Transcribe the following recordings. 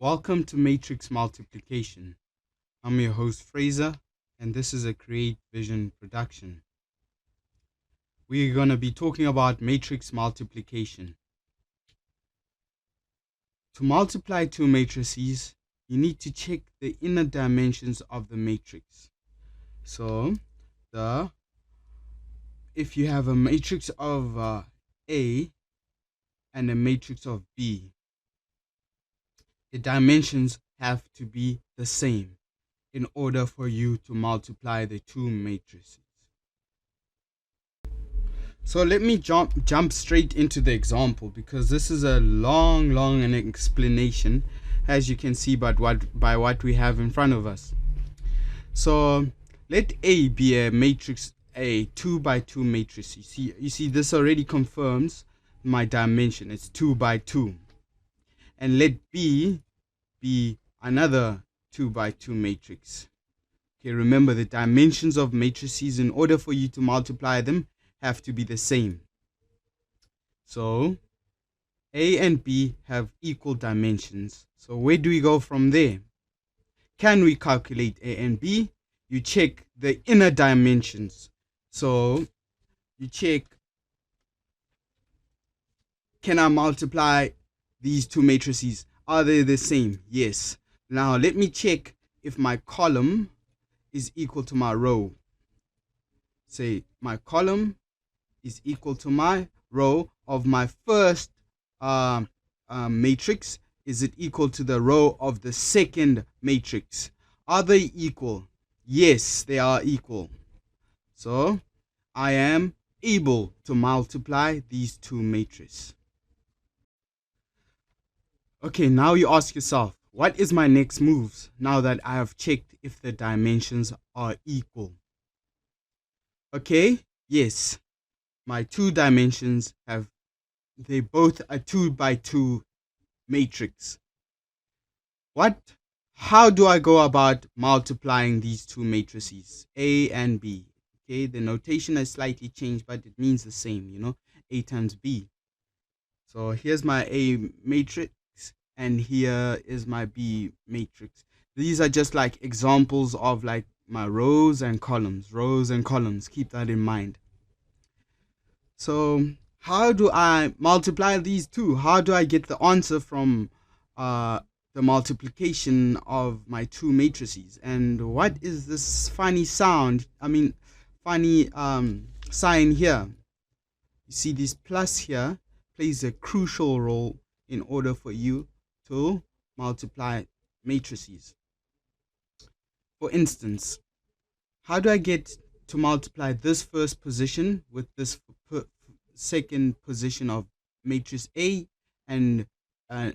Welcome to Matrix Multiplication. I'm your host Fraser, and this is a Create Vision production. We're going to be talking about matrix multiplication. To multiply two matrices, you need to check the inner dimensions of the matrix. So, if you have a matrix of A and a matrix of B, the dimensions have to be the same in order for you to multiply the two matrices. So let me jump straight into the example, because this is a long an explanation, as you can see by what we have in front of us. So let A be a matrix, a 2 by 2 matrix. You see this already confirms my dimension. It's 2 by 2. And let B be another 2 by 2 matrix. Okay, remember the dimensions of matrices, in order for you to multiply them, have to be the same. So A and B have equal dimensions. So where do we go from there? Can we calculate A and B? You check the inner dimensions. So you check, can I multiply these two matrices? Are they the same? Yes. Now let me check if my column is equal to my row. Say my column is equal to my row of my first matrix. Is it equal to the row of the second matrix? Are they equal? Yes, they are equal. So I am able to multiply these two matrices. Okay, now you ask yourself, what is my next moves now that I have checked if the dimensions are equal? Okay, yes, my two dimensions they both a 2 by 2 matrix. How do I go about multiplying these two matrices, A and B? Okay, the notation has slightly changed, but it means the same, A times B. So here's my A matrix, and here is my B matrix. These are just like examples of like my rows and columns. Keep that in mind. So how do I multiply these two? How do I get the answer from the multiplication of my two matrices? And what is this funny sign here? You see, this plus here plays a crucial role in order for you to multiply matrices. For instance, how do I get to multiply this first position with this second position of matrix A and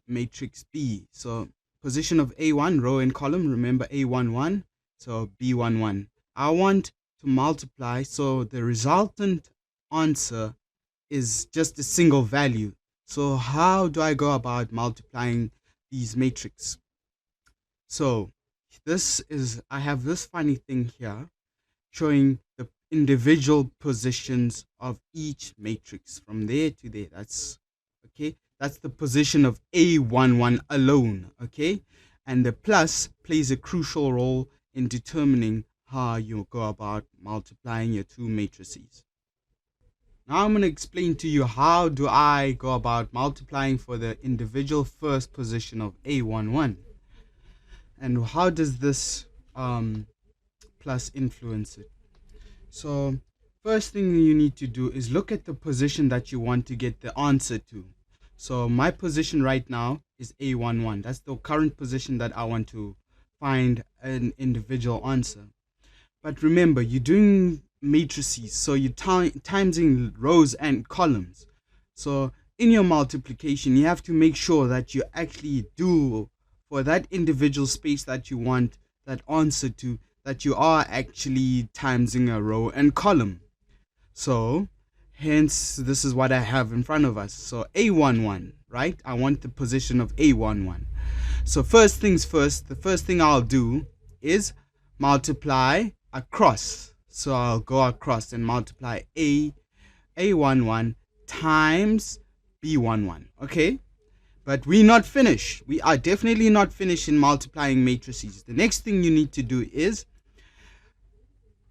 matrix B? So position of A1, row and column, remember A11, so B11. I want to multiply, so the resultant answer is just a single value. So how do I go about multiplying these matrices? So I have this funny thing here showing the individual positions of each matrix from there to there. That's the position of A11 alone. Okay, and the plus plays a crucial role in determining how you go about multiplying your two matrices. Now I'm going to explain to you how do I go about multiplying for the individual first position of A11, and how does this plus influence it. So first thing you need to do is look at the position that you want to get the answer to. So my position right now is A11. That's the current position that I want to find an individual answer. But remember, you're doing matrices, so you're timesing rows and columns. So in your multiplication, you have to make sure that you actually do, for that individual space that you want that answer to, that you are actually timesing a row and column. So hence this is what I have in front of us. So A11, right? I want the position of A11. So first things first, the first thing I'll do is multiply across. So I'll go across and multiply A11 times B11. Okay, But we're not finished. We are definitely not finished in multiplying matrices. The next thing you need to do is,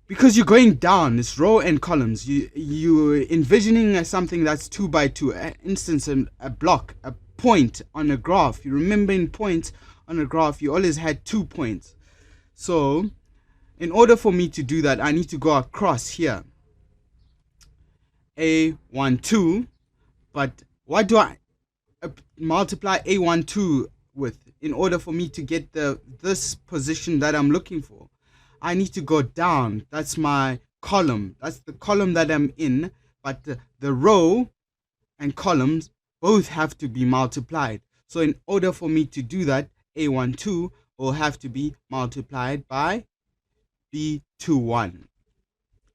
because you're going down, it's row and columns. You're envisioning something that's 2 by 2. Instance, a block, a point on a graph. You remember in points on a graph, you always had 2 points. So in order for me to do that, I need to go across here. A12. But what do I multiply A12 with in order for me to get this position that I'm looking for? I need to go down. That's my column. That's the column that I'm in. But the row and columns both have to be multiplied. So in order for me to do that, A12 will have to be multiplied by B21.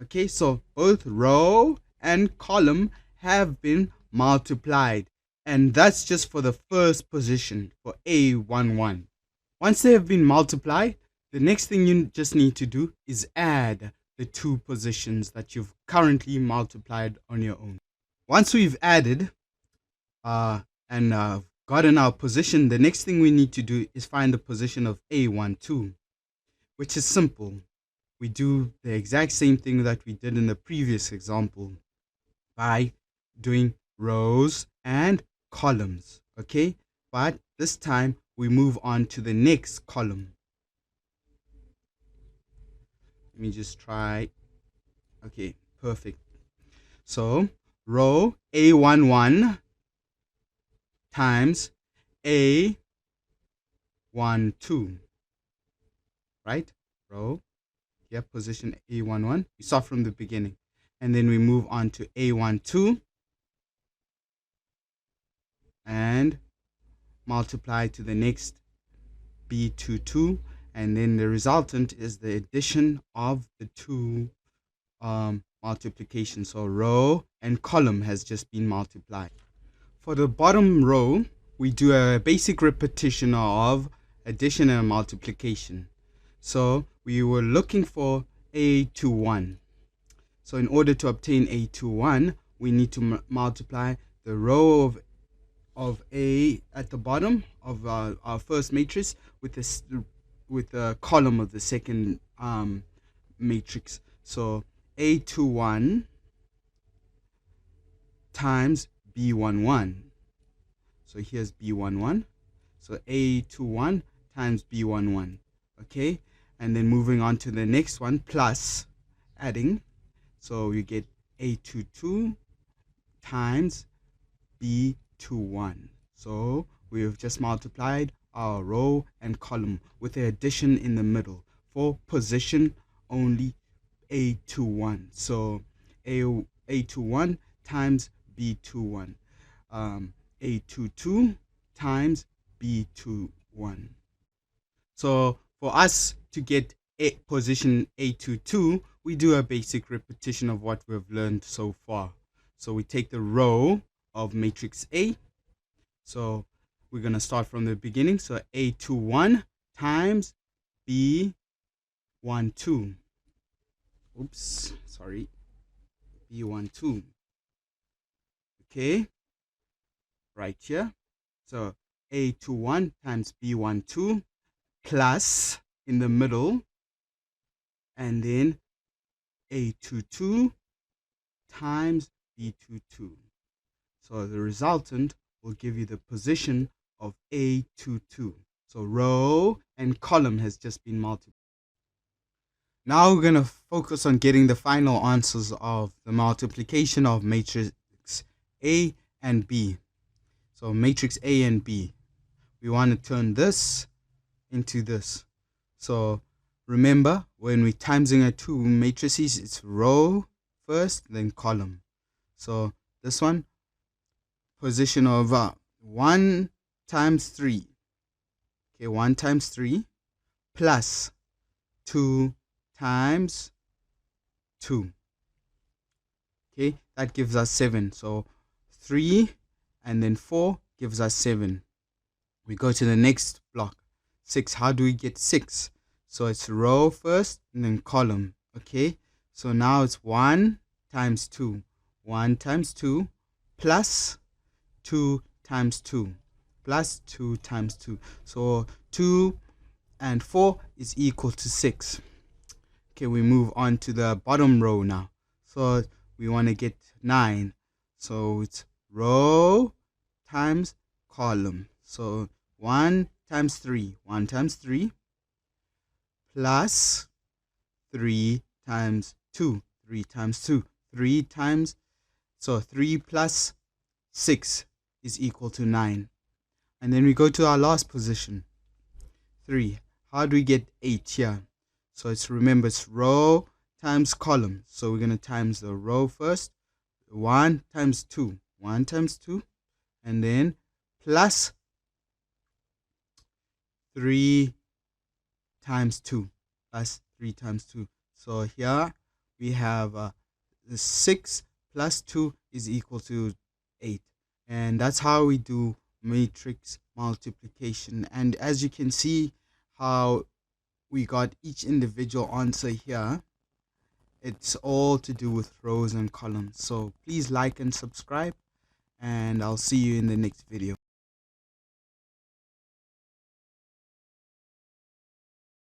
Okay, so both row and column have been multiplied. And that's just for the first position, for A11. Once they have been multiplied, the next thing you just need to do is add the 2 positions that you've currently multiplied on your own. Once we've added and gotten our position, the next thing we need to do is find the position of A12, which is simple. We do the exact same thing that we did in the previous example by doing rows and columns, okay? But this time we move on to the next column. Let me just try. Okay, perfect. So row A11 times A12, right? Row, yeah, position A11. We start from the beginning. And then we move on to A12 and multiply to the next B22. And then the resultant is the addition of the 2 multiplications. So row and column has just been multiplied. For the bottom row, we do a basic repetition of addition and multiplication. So we were looking for A21. So in order to obtain A21, we need to multiply the row of A at the bottom of our first matrix with the column of the second matrix. So A21 times B11. So here's B11. So A21 times B11. Okay, and then moving on to the next one, plus adding. So you get A22 times B21. So we have just multiplied our row and column with the addition in the middle for position only A21. So A21 times B21. A22 times B21. So for us to get position A22, we do a basic repetition of what we've learned so far. So we take the row of matrix A. So we're going to start from the beginning. So A21 times B12. Oops, sorry. B12. Okay, right here. So A21 times B12 plus in the middle, and then A22 times B22. So the resultant will give you the position of A22. So row and column has just been multiplied. Now we're going to focus on getting the final answers of the multiplication of matrix A and B. So matrix A and B. We want to turn this into this. So remember, when we're timesing our 2 matrices, it's row first, then column. So this one, position of 1 times 3. Okay, 1 times 3 plus 2 times 2. Okay, that gives us 7. So 3 and then 4 gives us 7. We go to the next block. 6. How do we get 6? So it's row first and then column. Okay, so now it's 1 times 2. 1 times 2 plus 2 times 2 plus 2 times 2. So 2 and 4 is equal to 6. Okay, we move on to the bottom row now. So we want to get 9. So it's row times column. So 1 times 3. 1 times 3 plus 3 times 2. 3 times 2. 3 times, so 3 plus 6 is equal to 9. And then we go to our last position, 3. How do we get 8 here? So remember, it's row times column. So we're going to times the row first. 1 times 2. 1 times 2. And then plus 3 times 2. Plus 3 times 2. So here we have the 6 plus 2 is equal to 8. And that's how we do matrix multiplication. And as you can see how we got each individual answer here, it's all to do with rows and columns. So please like and subscribe, and I'll see you in the next video.